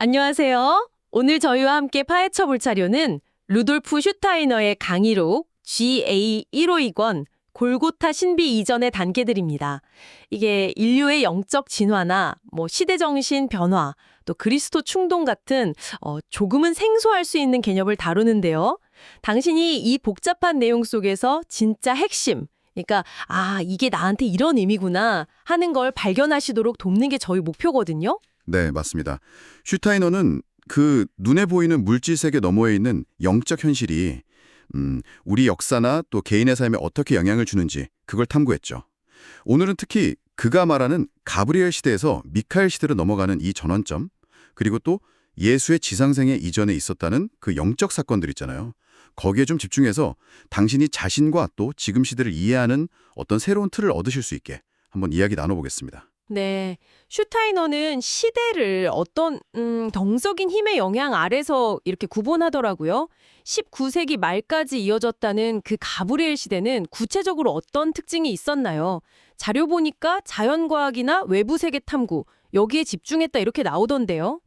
안녕하세요. 오늘 저희와 함께 파헤쳐 볼 자료는 루돌프 슈타이너의 강의록 GA1520 골고타 신비 이전의 단계들입니다. 이게 인류의 영적 진화나 시대정신 변화, 또 그리스도 충동 같은 조금은 생소할 수 있는 개념을 다루는데요. 당신이 이 복잡한 내용 속에서 진짜 핵심, 그러니까 이게 나한테 이런 의미구나 하는 걸 발견하시도록 돕는 게 저희 목표거든요. 네, 맞습니다. 슈타이너는 그 눈에 보이는 물질 세계 너머에 있는 영적 현실이 우리 역사나 또 개인의 삶에 어떻게 영향을 주는지 그걸 탐구했죠. 오늘은 특히 그가 말하는 가브리엘 시대에서 미카엘 시대로 넘어가는 이 전환점, 그리고 또 예수의 지상생애 이전에 있었다는 그 영적 사건들 있잖아요. 거기에 좀 집중해서 당신이 자신과 또 지금 시대를 이해하는 어떤 새로운 틀을 얻으실 수 있게 한번 이야기 나눠보겠습니다. 네, 슈타이너는 시대를 어떤 덩석인 힘의 영향 아래서 이렇게 구분하더라고요. 19세기 말까지 이어졌다는 그 가브리엘 시대는 구체적으로 어떤 특징이 있었나요? 자료 보니까 자연과학이나 외부 세계 탐구, 여기에 집중했다 이렇게 나오던데요.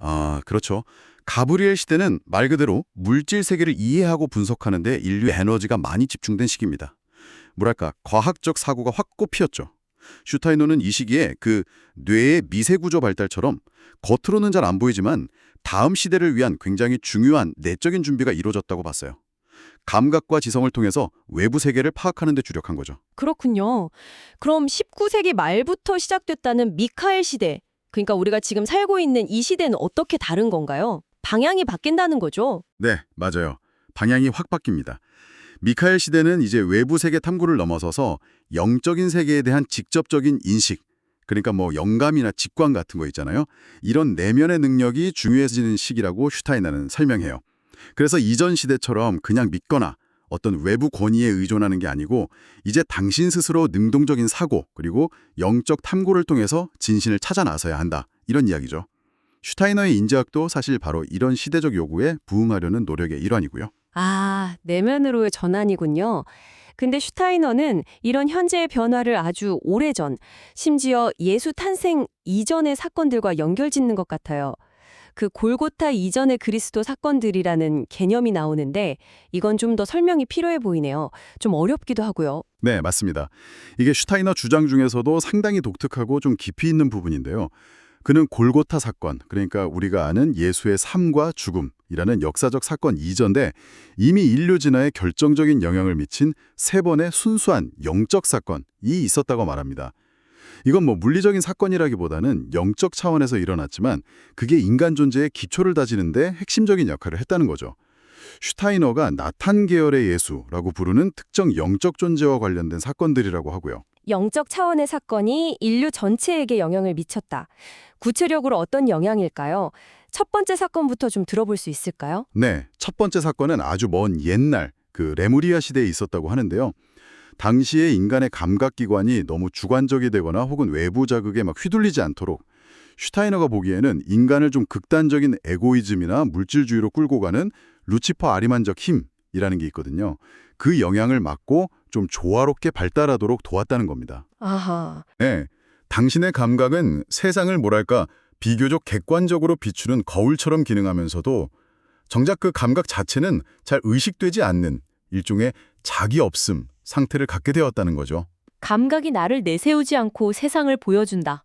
그렇죠. 가브리엘 시대는 말 그대로 물질 세계를 이해하고 분석하는 데 인류의 에너지가 많이 집중된 시기입니다. 뭐랄까, 과학적 사고가 확 꽃피었죠. 슈타이너는 이 시기에 그 뇌의 미세구조 발달처럼 겉으로는 잘 안 보이지만 다음 시대를 위한 굉장히 중요한 내적인 준비가 이루어졌다고 봤어요. 감각과 지성을 통해서 외부 세계를 파악하는 데 주력한 거죠. 그렇군요. 그럼 19세기 말부터 시작됐다는 미카엘 시대, 그러니까 우리가 지금 살고 있는 이 시대는 어떻게 다른 건가요? 방향이 바뀐다는 거죠. 네, 맞아요. 방향이 확 바뀝니다. 미카엘 시대는 이제 외부 세계 탐구를 넘어서서 영적인 세계에 대한 직접적인 인식, 그러니까 영감이나 직관 같은 거 있잖아요. 이런 내면의 능력이 중요해지는 시기라고 슈타이너는 설명해요. 그래서 이전 시대처럼 그냥 믿거나 어떤 외부 권위에 의존하는 게 아니고 이제 당신 스스로 능동적인 사고 그리고 영적 탐구를 통해서 진신을 찾아 나서야 한다. 이런 이야기죠. 슈타이너의 인지학도 사실 바로 이런 시대적 요구에 부응하려는 노력의 일환이고요. 내면으로의 전환이군요. 근데 슈타이너는 이런 현재의 변화를 아주 오래전, 심지어 예수 탄생 이전의 사건들과 연결짓는 것 같아요. 그 골고타 이전의 그리스도 사건들이라는 개념이 나오는데 이건 좀 더 설명이 필요해 보이네요. 좀 어렵기도 하고요. 네, 맞습니다. 이게 슈타이너 주장 중에서도 상당히 독특하고 좀 깊이 있는 부분인데요. 그는 골고타 사건, 그러니까 우리가 아는 예수의 삶과 죽음이라는 역사적 사건 이전에 이미 인류 진화에 결정적인 영향을 미친 세 번의 순수한 영적 사건이 있었다고 말합니다. 이건 물리적인 사건이라기보다는 영적 차원에서 일어났지만 그게 인간 존재의 기초를 다지는데 핵심적인 역할을 했다는 거죠. 슈타이너가 나탄 계열의 예수라고 부르는 특정 영적 존재와 관련된 사건들이라고 하고요. 영적 차원의 사건이 인류 전체에게 영향을 미쳤다. 구체적으로 어떤 영향일까요? 첫 번째 사건부터 좀 들어볼 수 있을까요? 네, 첫 번째 사건은 아주 먼 옛날 그 레무리아 시대에 있었다고 하는데요. 당시에 인간의 감각기관이 너무 주관적이 되거나 혹은 외부 자극에 막 휘둘리지 않도록 슈타이너가 보기에는 인간을 좀 극단적인 에고이즘이나 물질주의로 끌고 가는 루치퍼 아리만적 힘이라는 게 있거든요. 그 영향을 막고 좀 조화롭게 발달하도록 도왔다는 겁니다. 아하. 네, 당신의 감각은 세상을 비교적 객관적으로 비추는 거울처럼 기능하면서도 정작 그 감각 자체는 잘 의식되지 않는 일종의 자기 없음 상태를 갖게 되었다는 거죠. 감각이 나를 내세우지 않고 세상을 보여준다.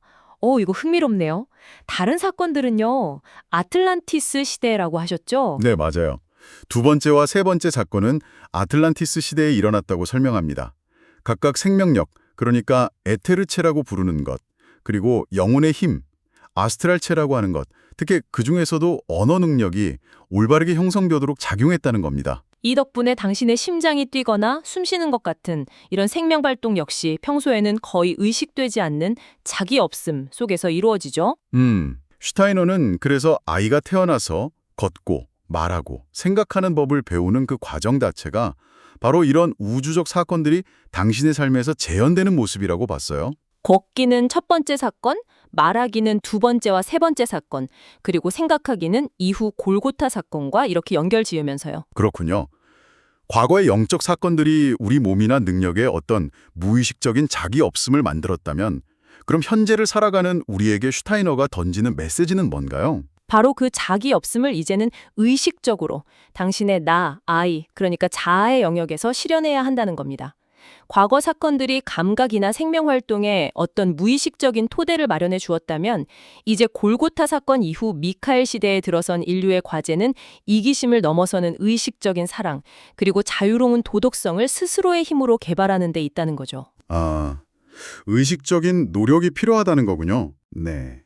이거 흥미롭네요. 다른 사건들은요. 아틀란티스 시대라고 하셨죠? 네, 맞아요. 두 번째와 세 번째 사건은 아틀란티스 시대에 일어났다고 설명합니다. 각각 생명력, 그러니까 에테르체라고 부르는 것, 그리고 영혼의 힘, 아스트랄체라고 하는 것, 특히 그중에서도 언어 능력이 올바르게 형성되도록 작용했다는 겁니다. 이 덕분에 당신의 심장이 뛰거나 숨쉬는 것 같은 이런 생명 발동 역시 평소에는 거의 의식되지 않는 자기 없음 속에서 이루어지죠. 슈타이너는 그래서 아이가 태어나서 걷고 말하고 생각하는 법을 배우는 그 과정 자체가 바로 이런 우주적 사건들이 당신의 삶에서 재현되는 모습이라고 봤어요. 걷기는 첫 번째 사건, 말하기는 두 번째와 세 번째 사건, 그리고 생각하기는 이후 골고타 사건과 이렇게 연결 지으면서요. 그렇군요. 과거의 영적 사건들이 우리 몸이나 능력에 어떤 무의식적인 자기 없음을 만들었다면 그럼 현재를 살아가는 우리에게 슈타이너가 던지는 메시지는 뭔가요? 바로 그 자기 없음을 이제는 의식적으로 당신의 나, I, 그러니까 자아의 영역에서 실현해야 한다는 겁니다. 과거 사건들이 감각이나 생명 활동에 어떤 무의식적인 토대를 마련해 주었다면 이제 골고타 사건 이후 미카엘 시대에 들어선 인류의 과제는 이기심을 넘어서는 의식적인 사랑, 그리고 자유로운 도덕성을 스스로의 힘으로 개발하는 데 있다는 거죠. 아, 의식적인 노력이 필요하다는 거군요. 네.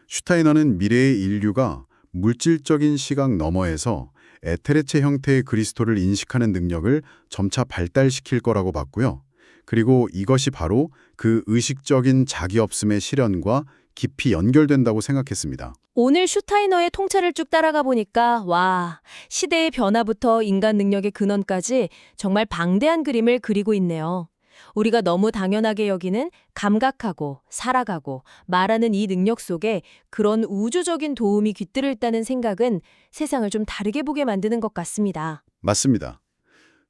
슈타이너는 미래의 인류가 물질적인 시각 너머에서 에테레체 형태의 그리스도를 인식하는 능력을 점차 발달시킬 거라고 봤고요. 그리고 이것이 바로 그 의식적인 자기 없음의 실현과 깊이 연결된다고 생각했습니다. 오늘 슈타이너의 통찰을 쭉 따라가 보니까 와, 시대의 변화부터 인간 능력의 근원까지 정말 방대한 그림을 그리고 있네요. 우리가 너무 당연하게 여기는 감각하고 살아가고 말하는 이 능력 속에 그런 우주적인 도움이 깃들어 있다는 생각은 세상을 좀 다르게 보게 만드는 것 같습니다. 맞습니다.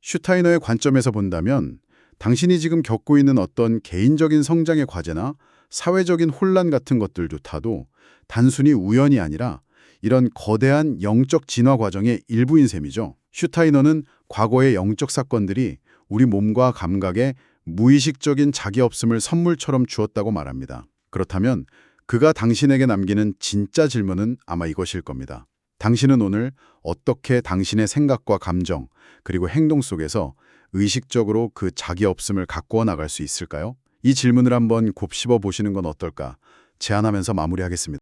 슈타이너의 관점에서 본다면 당신이 지금 겪고 있는 어떤 개인적인 성장의 과제나 사회적인 혼란 같은 것들조차도 단순히 우연이 아니라 이런 거대한 영적 진화 과정의 일부인 셈이죠. 슈타이너는 과거의 영적 사건들이 우리 몸과 감각에 무의식적인 자기 없음을 선물처럼 주었다고 말합니다. 그렇다면 그가 당신에게 남기는 진짜 질문은 아마 이것일 겁니다. 당신은 오늘 어떻게 당신의 생각과 감정, 그리고 행동 속에서 의식적으로 그 자기 없음을 가꾸어 나갈 수 있을까요? 이 질문을 한번 곱씹어 보시는 건 어떨까 제안하면서 마무리하겠습니다.